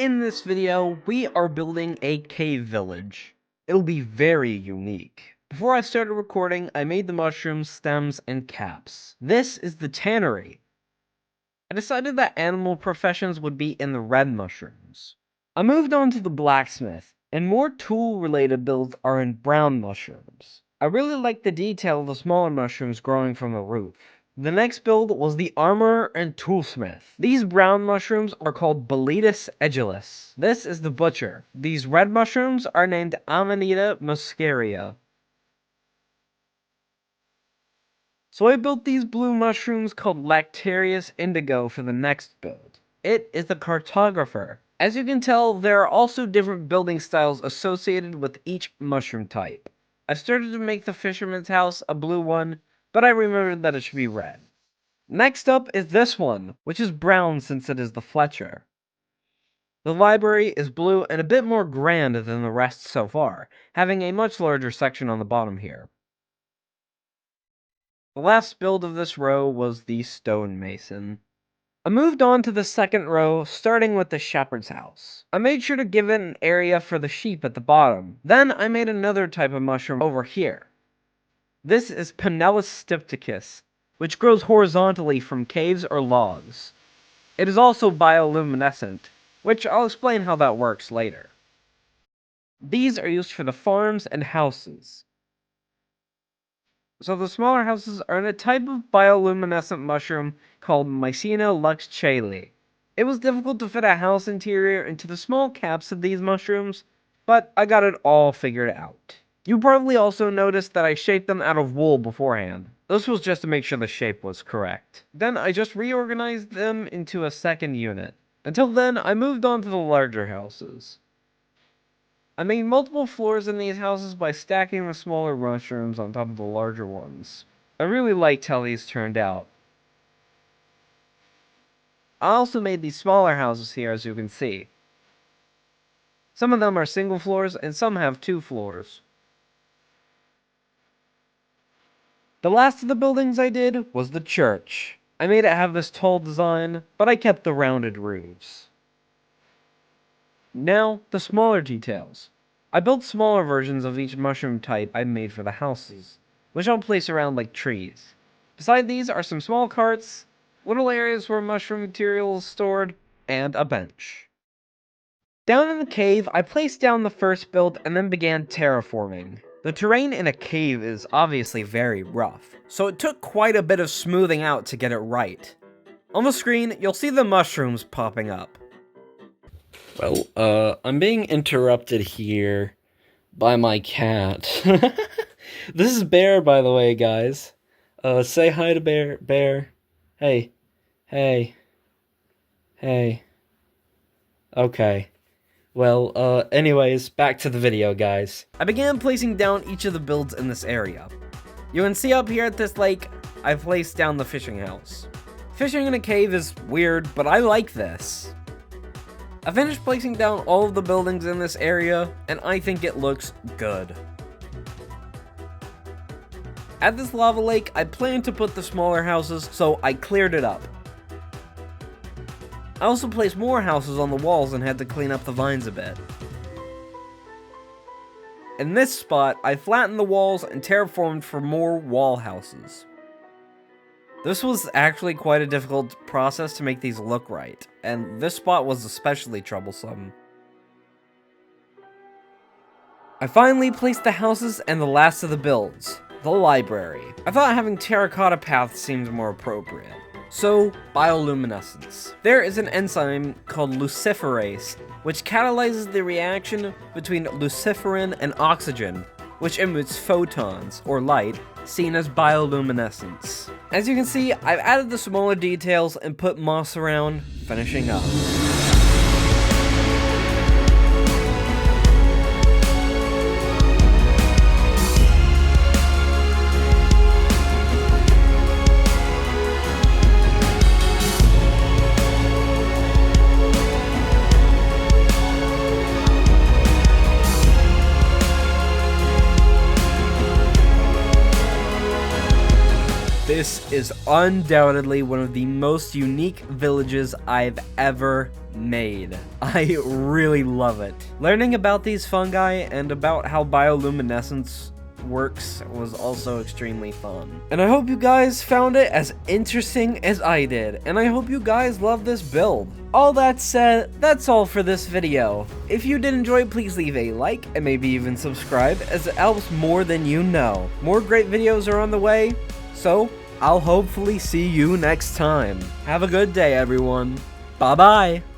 in this video, we are building a cave village. It'll be very unique. Before I started recording, I made the mushrooms, stems, and caps. This is the tannery. I decided that animal professions would be in the red mushrooms. I moved on to the blacksmith, and more tool-related builds are in brown mushrooms. I really like the detail of the smaller mushrooms growing from the roof. The next build was the armorer and toolsmith. These brown mushrooms are called Boletus edulis. This is the butcher. These red mushrooms are named Amanita muscaria. So I built these blue mushrooms called Lactarius indigo for the next build. It is the cartographer. As you can tell, there are also different building styles associated with each mushroom type. I started to make the fisherman's house a blue one, but I remembered that it should be red. Next up is this one, which is brown since it is the Fletcher. The library is blue and a bit more grand than the rest so far, having a much larger section on the bottom here. The last build of this row was the stonemason. I moved on to the second row, starting with the shepherd's house. I made sure to give it an area for the sheep at the bottom. Then I made another type of mushroom over here. This is Pinellus stypticus, which grows horizontally from caves or logs. It is also bioluminescent, which I'll explain how that works later. These are used for the farms and houses. So the smaller houses are in a type of bioluminescent mushroom called Mycena lux caeli. It was difficult to fit a house interior into the small caps of these mushrooms, but I got it all figured out. You probably also noticed that I shaped them out of wool beforehand. This was just to make sure the shape was correct. Then I just reorganized them into a second unit. Until then, I moved on to the larger houses. I made multiple floors in these houses by stacking the smaller mushrooms on top of the larger ones. I really liked how these turned out. I also made these smaller houses here, as you can see. Some of them are single floors and some have 2 floors. The last of the buildings I did was the church. I made it have this tall design, but I kept the rounded roofs. Now, the smaller details. I built smaller versions of each mushroom type I made for the houses, which I'll place around like trees. Beside these are some small carts, little areas where mushroom material is stored, and a bench. Down in the cave, I placed down the first build and then began terraforming. The terrain in a cave is obviously very rough, so it took quite a bit of smoothing out to get it right. On the screen, you'll see the mushrooms popping up. Well, I'm being interrupted here by my cat. This is Bear, by the way, guys. Say hi to Bear. Bear. Hey. Hey. Hey. Okay. Well, anyways, back to the video, guys. I began placing down each of the builds in this area. You can see up here at this lake, I placed down the fishing house. Fishing in a cave is weird, but I like this. I finished placing down all of the buildings in this area, and I think it looks good. At this lava lake, I planned to put the smaller houses, so I cleared it up. I also placed more houses on the walls and had to clean up the vines a bit. In this spot, I flattened the walls and terraformed for more wall houses. This was actually quite a difficult process to make these look right, and this spot was especially troublesome. I finally placed the houses and the last of the builds, the library. I thought having terracotta paths seemed more appropriate. So, bioluminescence. There is an enzyme called luciferase, which catalyzes the reaction between luciferin and oxygen, which emits photons, or light, seen as bioluminescence. As you can see, I've added the smaller details and put moss around, finishing up. This is undoubtedly one of the most unique villages I've ever made. I really love it. Learning about these fungi and about how bioluminescence works was also extremely fun. And I hope you guys found it as interesting as I did, and I hope you guys love this build. All that said, that's all for this video. If you did enjoy, please leave a like and maybe even subscribe, as it helps more than you know. More great videos are on the way, so I'll hopefully see you next time. Have a good day, everyone. Bye-bye.